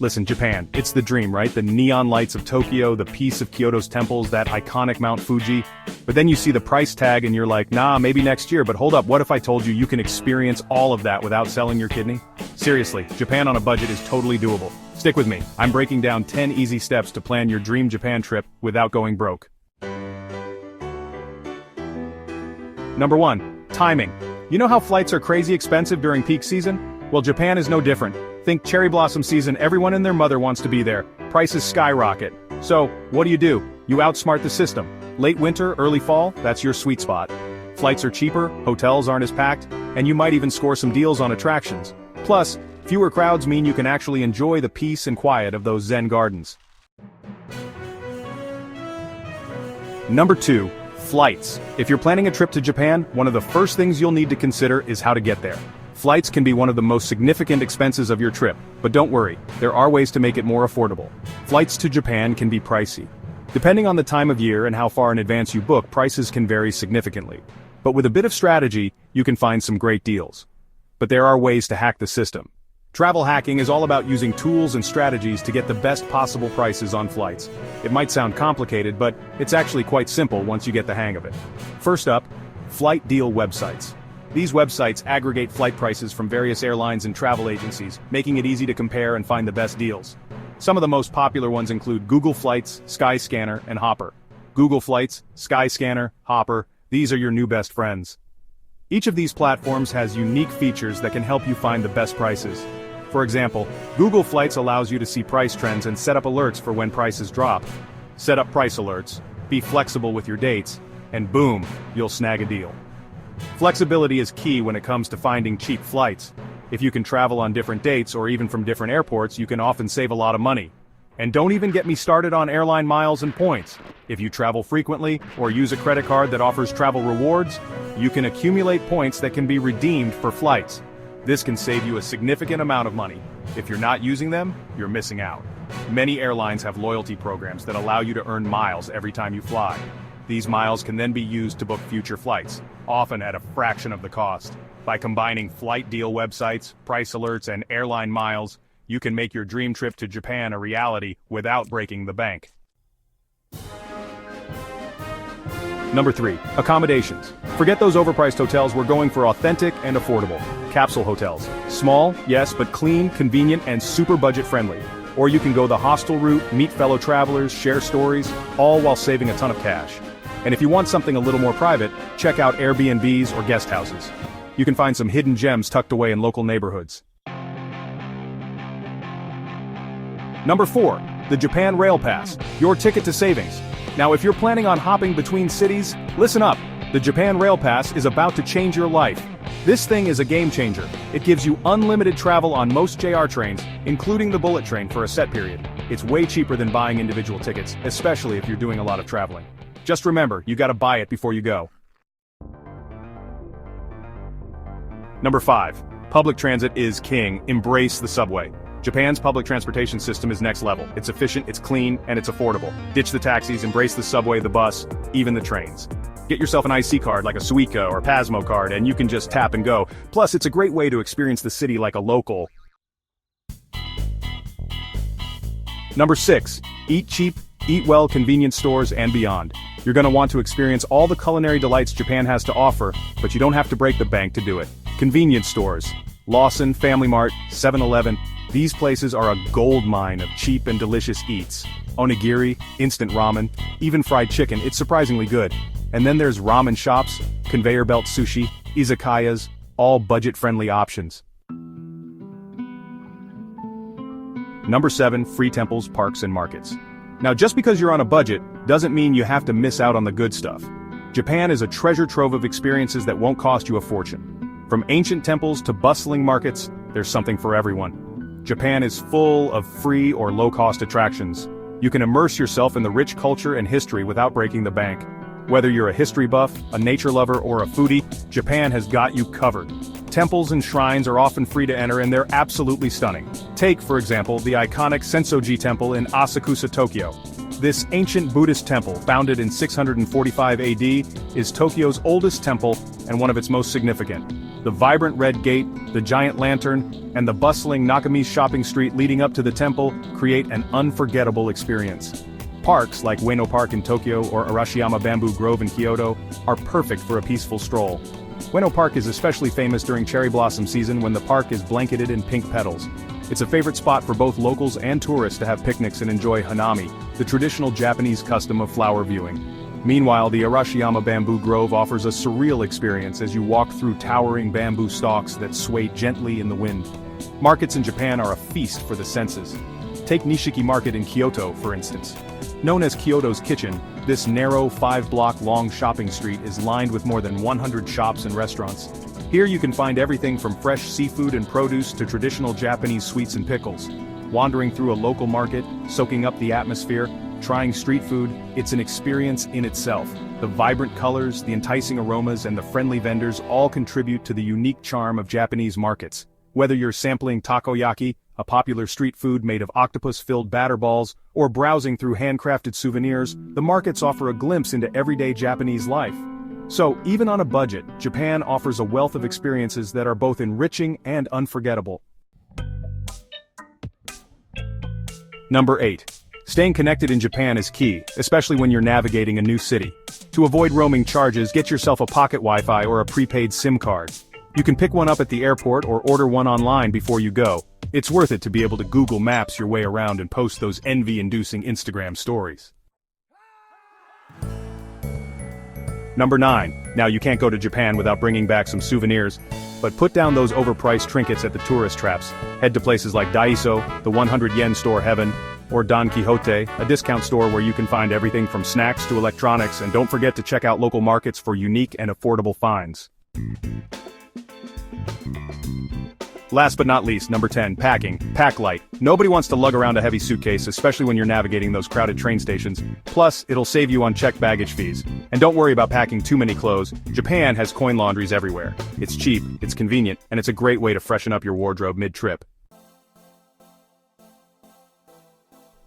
Listen, Japan, it's the dream, right? The neon lights of Tokyo, the peace of Kyoto's temples, that iconic Mount Fuji. But then you see the price tag and you're like, nah, maybe next year, but hold up, what if I told you you can experience all of that without selling your kidney? Seriously, Japan on a budget is totally doable. Stick with me, I'm breaking down 10 easy steps to plan your dream Japan trip without going broke. Number 1. Timing. You know how flights are crazy expensive during peak season? Well, Japan is no different. Think cherry blossom season, everyone and their mother wants to be there. Prices skyrocket. So, what do? You outsmart the system. Late winter, early fall, that's your sweet spot. Flights are cheaper, hotels aren't as packed, and you might even score some deals on attractions. Plus, fewer crowds mean you can actually enjoy the peace and quiet of those Zen gardens. Number 2. Flights. If you're planning a trip to Japan, one of the first things you'll need to consider is how to get there. Flights can be one of the most significant expenses of your trip, but don't worry, there are ways to make it more affordable. Flights to Japan can be pricey. Depending on the time of year and how far in advance you book, prices can vary significantly. But with a bit of strategy, you can find some great deals. But there are ways to hack the system. Travel hacking is all about using tools and strategies to get the best possible prices on flights. It might sound complicated, but it's actually quite simple once you get the hang of it. First up, flight deal websites. These websites aggregate flight prices from various airlines and travel agencies, making it easy to compare and find the best deals. Some of the most popular ones include Google Flights, Skyscanner, and Hopper. Google Flights, Skyscanner, Hopper, these are your new best friends. Each of these platforms has unique features that can help you find the best prices. For example, Google Flights allows you to see price trends and set up alerts for when prices drop. Set up price alerts, be flexible with your dates, and boom, you'll snag a deal. Flexibility is key when it comes to finding cheap flights. If you can travel on different dates or even from different airports, you can often save a lot of money. And don't even get me started on airline miles and points. If you travel frequently or use a credit card that offers travel rewards, you can accumulate points that can be redeemed for flights. This can save you a significant amount of money. If you're not using them, you're missing out. Many airlines have loyalty programs that allow you to earn miles every time you fly. These miles can then be used to book future flights, often at a fraction of the cost. By combining flight deal websites, price alerts, and airline miles, you can make your dream trip to Japan a reality without breaking the bank. Number 3. Accommodations. Forget those overpriced hotels, we're going for authentic and affordable. Capsule hotels. Small, yes, but clean, convenient, and super budget-friendly. Or you can go the hostel route, meet fellow travelers, share stories, all while saving a ton of cash. And if you want something a little more private, check out Airbnbs or guest houses. You can find some hidden gems tucked away in local neighborhoods. Number 4. The Japan Rail Pass, your ticket to savings. Now if you're planning on hopping between cities, listen up. The Japan Rail Pass is about to change your life. This thing is a game changer. It gives you unlimited travel on most JR trains, including the bullet train for a set period. It's way cheaper than buying individual tickets, especially if you're doing a lot of traveling. Just remember, you gotta buy it before you go. Number 5. Public transit is king. Embrace the subway. Japan's public transportation system is next level. It's efficient, it's clean, and it's affordable. Ditch the taxis, embrace the subway, the bus, even the trains. Get yourself an IC card like a Suica or Pasmo card and you can just tap and go. Plus, it's a great way to experience the city like a local. Number 6. Eat cheap, eat well, convenience stores and beyond. You're gonna want to experience all the culinary delights Japan has to offer, but you don't have to break the bank to do it. Convenience stores. Lawson, Family Mart, 7-Eleven. These places are a gold mine of cheap and delicious eats. Onigiri, instant ramen, even fried chicken, it's surprisingly good. And then there's ramen shops, conveyor belt sushi, izakayas, all budget-friendly options. Number 7. Free temples, parks, and markets. Now just because you're on a budget, doesn't mean you have to miss out on the good stuff. Japan is a treasure trove of experiences that won't cost you a fortune. From ancient temples to bustling markets, there's something for everyone. Japan is full of free or low-cost attractions. You can immerse yourself in the rich culture and history without breaking the bank. Whether you're a history buff, a nature lover, or a foodie, Japan has got you covered. Temples and shrines are often free to enter and they're absolutely stunning. Take, for example, the iconic Sensoji Temple in Asakusa, Tokyo. This ancient Buddhist temple, founded in 645 AD, is Tokyo's oldest temple and one of its most significant. The vibrant red gate, the giant lantern, and the bustling Nakami's shopping street leading up to the temple create an unforgettable experience. Parks like Ueno Park in Tokyo or Arashiyama Bamboo Grove in Kyoto are perfect for a peaceful stroll. Ueno Park is especially famous during cherry blossom season when the park is blanketed in pink petals. It's a favorite spot for both locals and tourists to have picnics and enjoy hanami, the traditional Japanese custom of flower viewing. Meanwhile, the Arashiyama Bamboo Grove offers a surreal experience as you walk through towering bamboo stalks that sway gently in the wind. Markets in Japan are a feast for the senses. Take Nishiki Market in Kyoto, for instance. Known as Kyoto's Kitchen, this narrow 5-block-long shopping street is lined with more than 100 shops and restaurants. Here you can find everything from fresh seafood and produce to traditional Japanese sweets and pickles. Wandering through a local market, soaking up the atmosphere, trying street food, it's an experience in itself. The vibrant colors, the enticing aromas, and the friendly vendors all contribute to the unique charm of Japanese markets. Whether you're sampling takoyaki, a popular street food made of octopus-filled batter balls, or browsing through handcrafted souvenirs, the markets offer a glimpse into everyday Japanese life. So, even on a budget, Japan offers a wealth of experiences that are both enriching and unforgettable. Number 8. Staying connected in Japan is key, especially when you're navigating a new city. To avoid roaming charges, get yourself a pocket Wi-Fi or a prepaid SIM card. You can pick one up at the airport or order one online before you go. It's worth it to be able to Google Maps your way around and post those envy-inducing Instagram stories. Number 9. Now you can't go to Japan without bringing back some souvenirs, but put down those overpriced trinkets at the tourist traps. Head to places like Daiso, the 100 yen store heaven, or Don Quixote, a discount store where you can find everything from snacks to electronics, and don't forget to check out local markets for unique and affordable finds. Last but not least, number 10, packing. Pack light. Nobody wants to lug around a heavy suitcase, especially when you're navigating those crowded train stations. Plus, it'll save you on checked baggage fees. And don't worry about packing too many clothes. Japan has coin laundries everywhere. It's cheap, it's convenient, and it's a great way to freshen up your wardrobe mid-trip.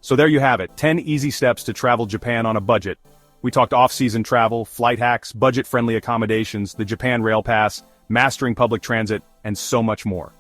So there you have it, 10 easy steps to travel Japan on a budget. We talked off-season travel, flight hacks, budget-friendly accommodations, the Japan Rail Pass, mastering public transit, and so much more.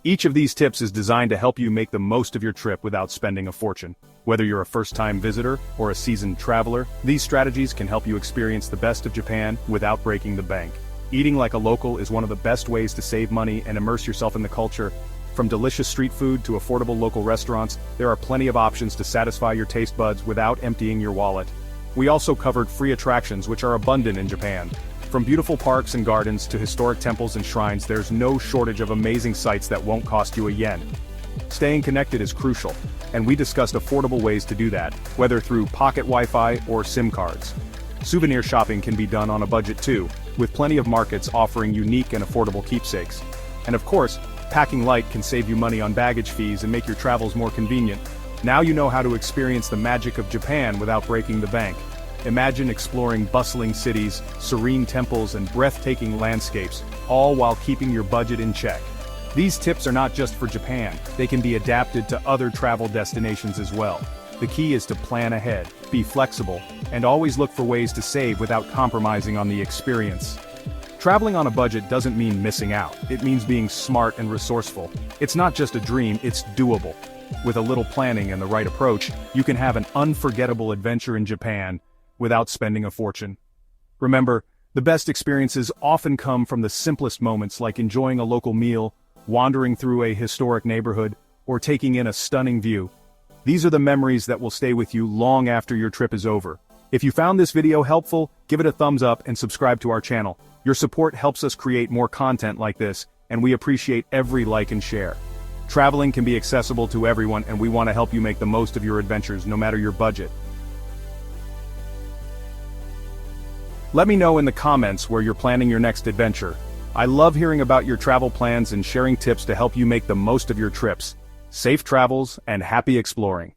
Each of these tips is designed to help you make the most of your trip without spending a fortune. Whether you're a first-time visitor or a seasoned traveler, these strategies can help you experience the best of Japan without breaking the bank. Eating like a local is one of the best ways to save money and immerse yourself in the culture. From delicious street food to affordable local restaurants, there are plenty of options to satisfy your taste buds without emptying your wallet. We also covered free attractions which are abundant in Japan. From beautiful parks and gardens to historic temples and shrines, there's no shortage of amazing sights that won't cost you a yen. Staying connected is crucial, and we discussed affordable ways to do that, whether through pocket Wi-Fi or SIM cards. Souvenir shopping can be done on a budget too, with plenty of markets offering unique and affordable keepsakes. And of course, packing light can save you money on baggage fees and make your travels more convenient. Now you know how to experience the magic of Japan without breaking the bank. Imagine exploring bustling cities, serene temples, and breathtaking landscapes, all while keeping your budget in check. These tips are not just for Japan, they can be adapted to other travel destinations as well. The key is to plan ahead, be flexible, and always look for ways to save without compromising on the experience. Traveling on a budget doesn't mean missing out, it means being smart and resourceful. It's not just a dream, it's doable. With a little planning and the right approach, you can have an unforgettable adventure in Japan without spending a fortune. Remember, the best experiences often come from the simplest moments, like enjoying a local meal, wandering through a historic neighborhood, or taking in a stunning view. These are the memories that will stay with you long after your trip is over. If you found this video helpful, give it a thumbs up and subscribe to our channel. Your support helps us create more content like this, and we appreciate every like and share. Traveling can be accessible to everyone, and we want to help you make the most of your adventures, no matter your budget. Let me know in the comments where you're planning your next adventure. I love hearing about your travel plans and sharing tips to help you make the most of your trips. Safe travels and happy exploring.